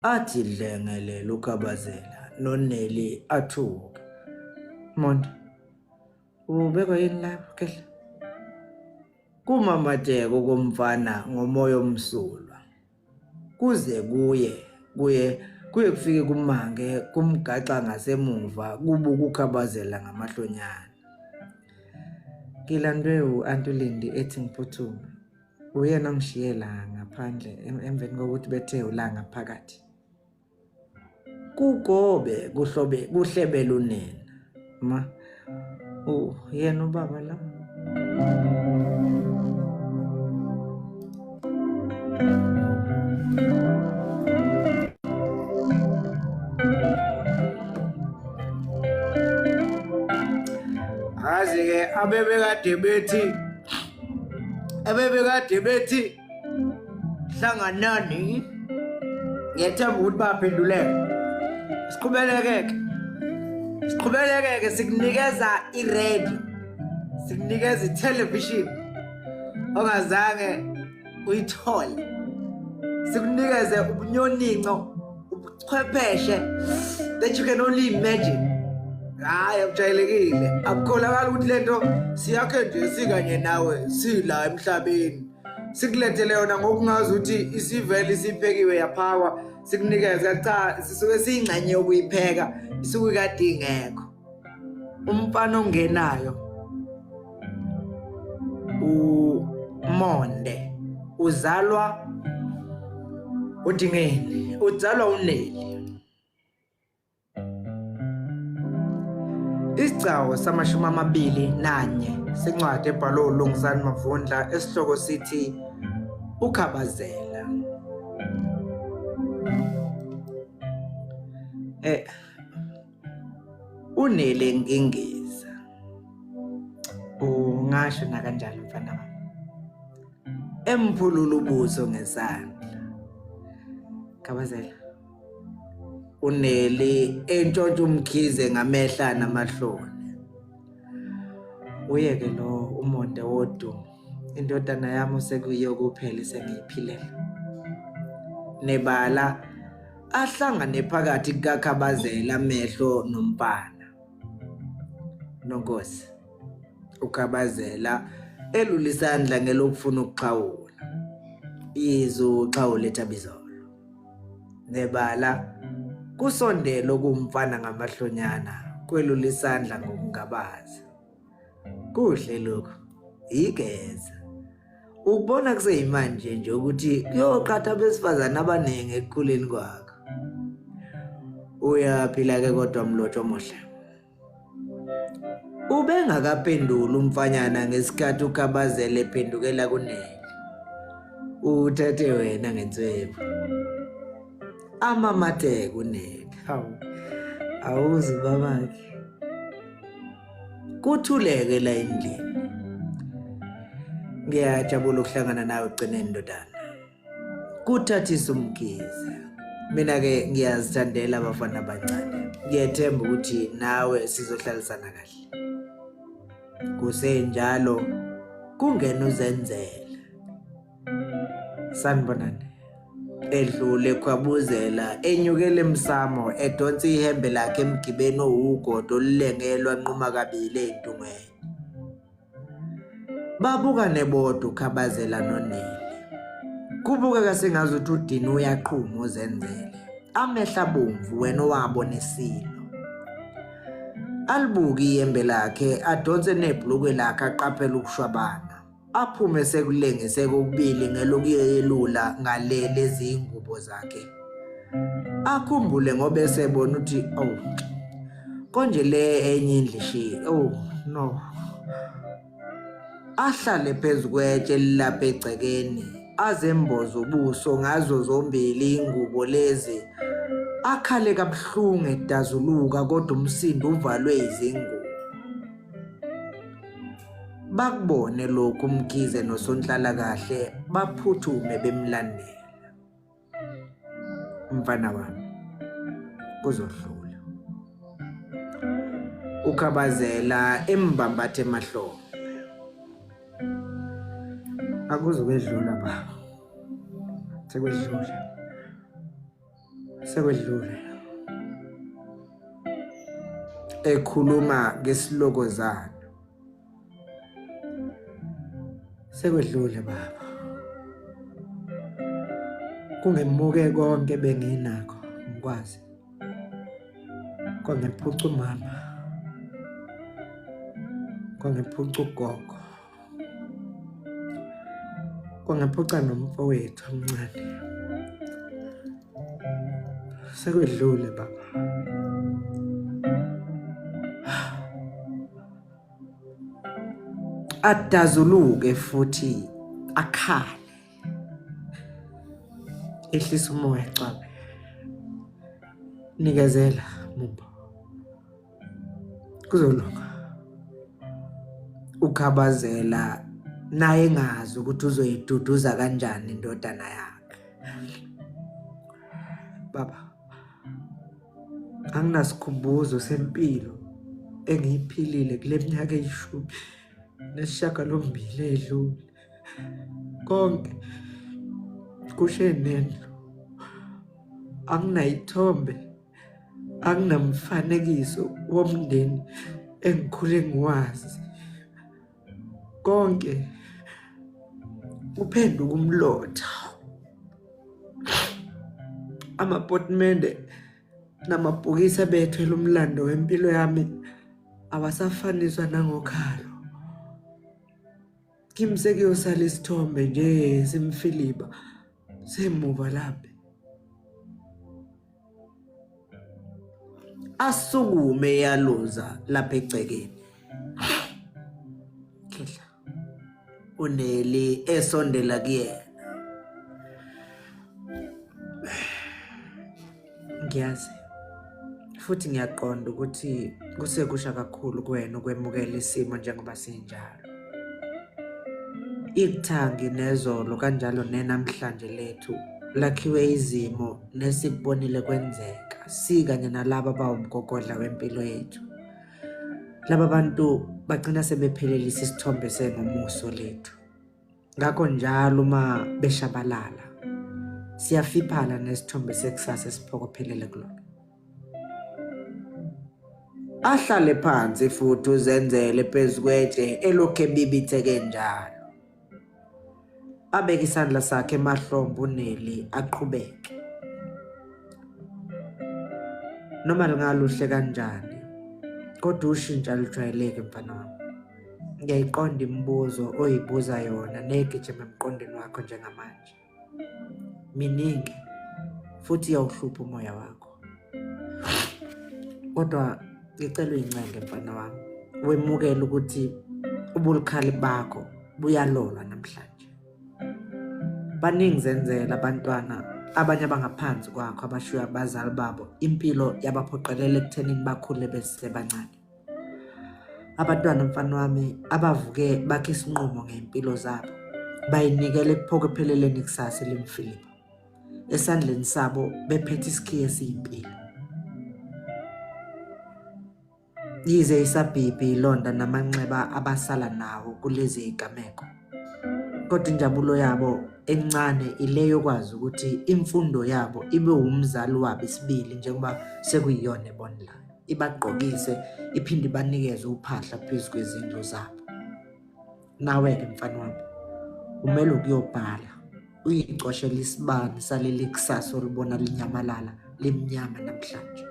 athi dlengelele uKhabazela noNeli athuka. Mondo, ubekwa yini lapho kehla? Kumamateko komfana ngomoya omsulwa. Kuze kuye kufike kumange kumgaxa ngasemuva kubuka uKhabazela ngamahlonyana. Ngilandwe u-Antulindi ethi ngiphuthume. Uyena ongishiye la ngaphandle emveni kokuthi bethe ulanga phakathi. Kugobe kuhlebela unina. Ma, yena ubaba la. Azi-ke abebekade bethi hlanganani ngiyethemba ukuthi baphenduleka. Siqhubeleke sikunikeza i-radio, sikunikeza i-television ongazange uyithole, sikunikeze ubunyoninco, ubuchwepheshe that you can only imagine. Hayi akujayelekile, akukholakala ukuthi lento siyakhe nje sikanye nawe sila emhlabeni. Sikulethele yona ngokungazi ukuthi isivele isiphekiwe yaphakwa, sikunikeze cha sisuke siyingxenye yokuyipheka, isuke kade ingekho. Umfana ongenayo uMonde uzalwa uDingeni, uzalwa uNeli. Isigcawu sama-24 sencwadi ebhalwe uLungisani Mavundla esihloko sithi uKhabazela. Uneli enkingisa. Ungasho na kanjalo mfana wami. Emphulula ubuso ngesandla. Khabazela. Uneli entshontsha umkhize ngamehla namahloni. Uyeke lo umonde wodumo. Indodana yami sekuyiyo kuphela sengiyiphilela. Nebala ahlangane phakathi kukaKhabazela amehlo nompana. Nonkosi. uKhabazela elula isandla ngelokufuna ukuxhawula. Izwi uxhawula eThabizolo. Nebala kusondela okumfana ngamahlonyana kwelula isandla ngokungabaza. Kuhle lokho. Igeza. Ukubona kuseyimanje nje ukuthi kuyoqatha abesifazana abaningi ekukhuleni kwakho. Uyaphila ke kodwa mlotho omuhle. Ubengakaphendula umfanyana ngesikhathi uKhabazela ephendukela kuNeli. Uthethe wena ngenswebo. Amamate kuNeli. Awuzi babakhe. Kuthuleke la endlini. Ngiyajabula ukuhlangana nawe ugcineni ndodana. Kuthathisa umkhize. Mina ke ngiyazithandela abafana abancane. Ngiyethemba ukuthi nawe sizohlalisana kahle. Kusenjalo kungena uzenzele. Sanibonani. Edlule khwabuzela enyukele emsamo edonsa ihembe lakhe emgibeni owugodo olulengelwa nquma kabili entungweni. Babuka nebodwa uKhabazela noNeli. Kubuka sengazi ukuthi uDini uyaqhuma uzenzele. Amehla bomvu wena owabona isilo. Alibuki ihembe lakhe adonse nebhlukwe lakhe aqaphela ukushwabana. Aphume sekulengise kokubili ngelokuyelula ngalele izingubo zakhe. Akhumbule ngoba esebona ukuthi konje le enye indlishi. No. Ahlale phezu kwetshe lapha egcekeni azemboza ubuso ngazo zombili ingubo lezi. Akhale kabuhlungu edazuluka kodwa umsindo uvalwe izingubo. Bakubone lokhu umkhize nosonhlala kahle baphuthume bemlandela. Mfana wami kuzodlula. uKhabazela embambathe emahlombe. Akuzokwedlula baba. Sekwedlula. Sekwedlule ekhuluma ngesilokozana. Sekwedlule baba. Kungemuke konke benginakho ngikwazi. Kwangiphuca umama. Kwangiphuca ugogo. Kwangiphuca nomfowethu omncane. Sekwedlule baba. Adazuluke futhi akhale. Ehlisa umoya cabe. Nikezela Mumbo. Kuzolunga. Ukhabazela naye engazi ukuthi uzoyiduduza kanjani indodana yakhe. Baba. Anginasikhumbuzo sempilo engiyiphilile kule minyaka eyishumi nesishiyagalombili edlule. Konke kushe nendlu. Anginayithombe, anginamfanekiso womndeni engikhule ngiwazi. Konke uphenduka umlotha. Amaportmende namabhokisi abethwele umlando wempilo yami awasafaniswa nangokhalo. Kimse kuyosala isithombe nje simfiliba semuva lapha. Asukume yaluza lapha egcekeni. Khehla uNeli esondela kuyena. Ngiyazi futhi ngiyaqonda ukuthi kusekusha kakhulu kuwena ukwemukela isimo njengoba sinjalo. Ikuthangi nezolo kanjalo nenamhlanje lethu lakhiwe izimo nesibonile kwenzeka sikanye nalabo abawumgogodla wempilo yethu. Laba bantu bagcina sebephelelisa isithombe sengomuso lethu. Ngakho njalo uma beshabalala siyafiphala nesithombe sekusasa esiphokophelele kulona. Ahlale phansi futhi uzenzele phezukwetshe elokhu ebibitheke njalo. Abeke isandla sakhe emahlombe uNeli aqhubeke. Noma lingaluhle kanjani kodwa ushintsha lujwayeleke mfana wami. Ngiyayiqonda imibuzo oyibuza yona negijima emqondweni wakho njengamanje. Miningi futhi iyawuhlupha umoya wakho. Kodwa ngicela uyincenge mfana wami. Wemukele ukuthi ubulikhali bakho buyalolwa namhlanje. Baningi zenzela abantwana abanye abangaphansi kwakho abashiya abazali babo impilo yabaphoqelela ekuthenini bakhule besebancane. Abantwana mfana wami abavuke bakhe isinqumo ngempilo zabo bayinikele ekuphokopheleleni ikusasa lemfiliba. Esandleni sabo bephethe isikhiye esiyimpilo. Yize isabhibhi ilonda namanxeba abasala nawo kulezi igameko. Kodwa injabulo yabo encane ile yokwazi ukuthi imfundo yabo ibe umzali wabo isibili njengoba sekuyiyona ebonela. Ibagqokise iphinde banikeze uphahla phezu kwezindlu zabo. Nawe ke mfana wami umele ukuyobhala uyicoshela isibani saleli kusasa olibona linyamalala limnyama namhlanje.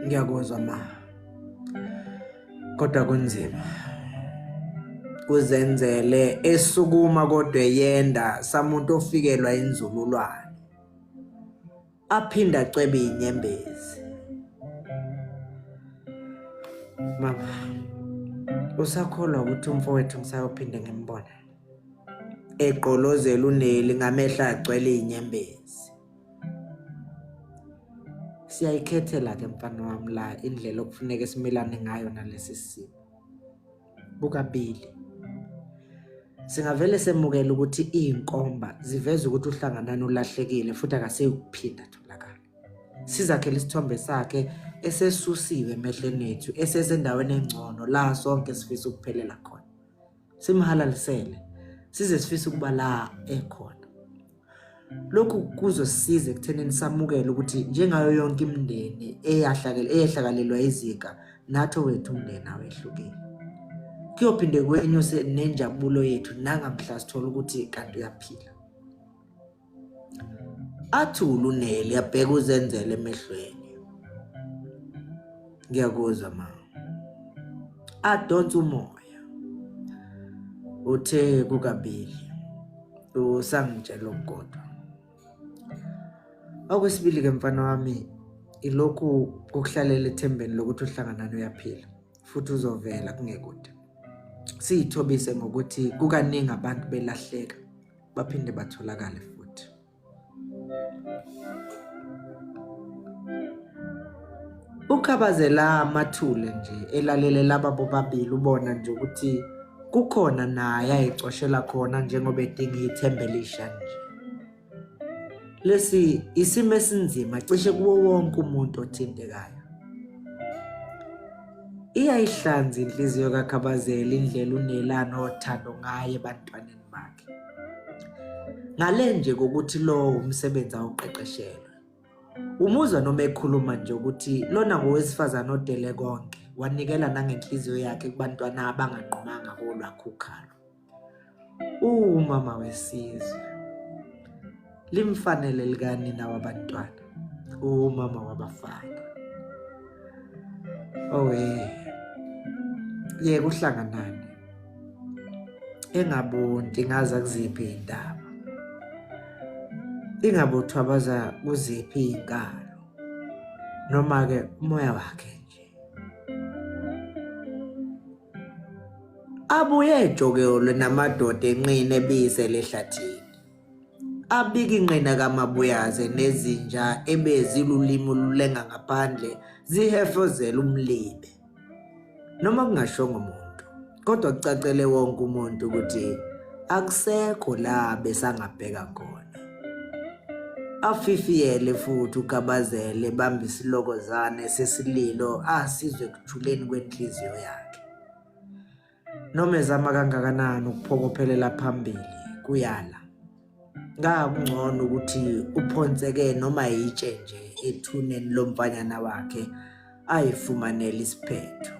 Ngiyakuzwa ma. Kodwa kunzima. Uzenzele esukuma kodwa yenda samuntu ofikelwa inzululwane. Aphinda acwebe inyembezi. Mama, usakholwa ukuthi umfowethu ngisayophinde ngimbone. Eqolozela uNeli ngamehla agcwele inyembezi. Siyayikhethela ke mfana wami la indlela okufuneka similane ngayo nalesi simo. Bukabili. Singavele semukela ukuthi inkomba ziveza ukuthi uhlangana nolahlekile futhi akaseyukuphinda tholakala. Sizakhela isithombe sakhe esesusiwe emehlweni ethu esesendaweni engcono la sonke sifisa ukuphelela khona. Simhalalisele size sifisa ukuba la ekhona. Lokhu kuzosisiza ekuthenini samukele ukuthi njengayo yonke imindeni eyahlakalelwa iziga, nathi wethu umndeni awehlukile. Kuyophinde kwenyuse nenjabulo yethu nangamhla sithola ukuthi kanti uyaphila. Athula uNeli yabheka uZenzele emehlweni. Ngiyakuzwa ma. Adonsa umoya. Uthe kukabili. Usangitshela ukukodwa. Okwesibili ke mfana wami ilokhu ukuhlalela ethembeni lokuthi uhlangana uyaphila futhi uzovela kungekude. Siyithobise ngokuthi kukaningi abantu belahleka baphinde batholakale futhi. Ukhabazela amathule nje elalele laba bobabili ubona nje ukuthi kukhona naye ayicoshela khona njengoba edinga ithemba elisha nje. Lesi isimo esinzima cishe kuwo wonke umuntu othintekayo. Iyayihlanza inhliziyo kaKhabazela indlela uNelana othando ngaye ebantwaneni bakhe. Ngale nje kokuthi lo umsebenzi awuqeqeshelwe. Umuzwa noma ekhuluma nje ukuthi lona ngowesifazana odele konke, wanikela nangenhliziyo yakhe kubantwana abanganqumanga kolwakhe ukhalo. Umama wesizwe limfanele likanina wabantwana, umama wabafana. Kuhlanganani engabondi ngaza kuziphi indaba, ingabothwabaza kuziphi inkalo, noma ke umoya wakhe nje. Abuye ejokele namadoda enqine ebise lehlathini. Abika inqina kaMabuyaze nezinja ebezilulimi olulenga ngaphandle zihefozela umlibe. Noma kungashongo umuntu, kodwa kucacele wonke umuntu ukuthi akusekho la besangabheka khona. Afifiyele futhi uKhabazela bamba isilokozane sesililo asizwe kujuleni kwenhliziyo yakhe. Noma ezama kangakanani ukuphokophelela phambili kuyala. Ngakungcono ukuthi uphonseke noma yitshe nje ethuneni lomfanyana wakhe ayifumanele isiphetho.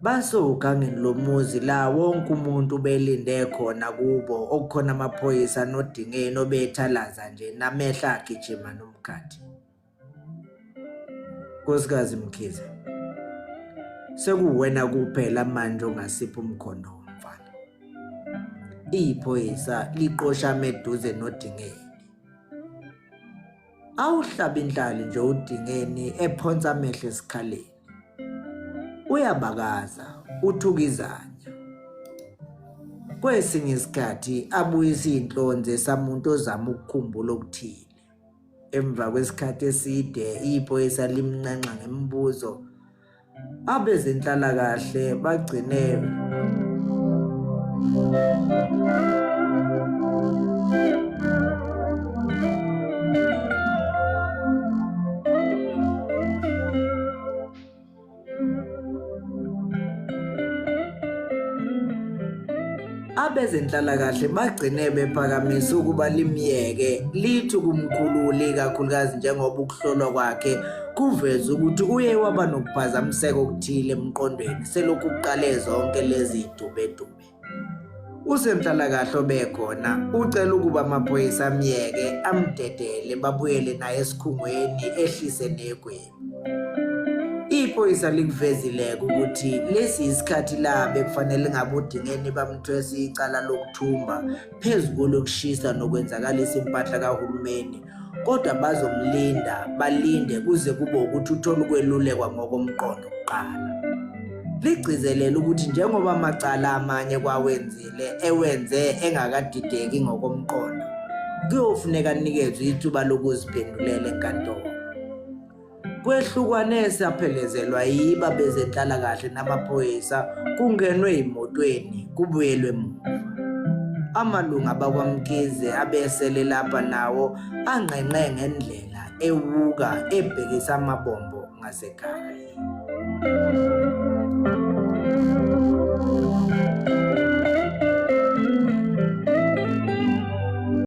Basuka ngelomuzi la wonke umuntu belinde khona kubo, okukhona amaphoyisa noDingeni obethalaza nje namehla agijima nomkhathi. Nkosikazi Mkhize, sekuwena kuphela manje ongasipha umkhondo womfana. Iphoyisa liqoshame eduze noDingeni. Awuhlaba indlali nje uDingeni ephonsa amehlo esikhaleni. Uyabakaza uthukizanya. Kwesinye isikhathi abuyisa inhlonze esamuntu ozama ukukhumbula okuthile. Emva kwesikhathi eside iphoyisa limnanqa ngemibuzo. Abezenhlalakahle bagcine bephakamisa ukuba limyeke lithi kumkhululi kakhulukazi njengoba ukuhlolwa kwakhe kuveza ukuthi uye waba nokuphazamiseka okuthile emqondweni selokhu kuqale zonke lezi idubedube. Usenhlalakahle bekhona ucela ukuba amaphoyisa amyeke amdedele babuyele naye esikhungweni ehlise negwebu. Iphoyisa likuvezile ukuthi lesi isikhathi la bekufanele ngabe uDingeni bamthwesa icala lokuthumba phezulu lokushisa nokwenzakalisa impahla kahulumeni, kodwa bazomlinda balinde kuze kube ukuthi uthola ukwelulekwa ngokomqondo kuqala. Ligcizelela ukuthi njengoba amacala amanye kwawenzile ewenze engakadideki ngokomqondo, kuyofuneka nikezwe ithuba lokuziphendulela enkantolo. Kwehlukwane saphelezelwa yiba bezenhlalakahle namaphoyisa kungenwe emotweni kubuyelwe emuva. Amalunga bakwaMkhize abesele lapha nawo anqenqe ngendlela ewuka ebhekisa amabombo ngasekhaya.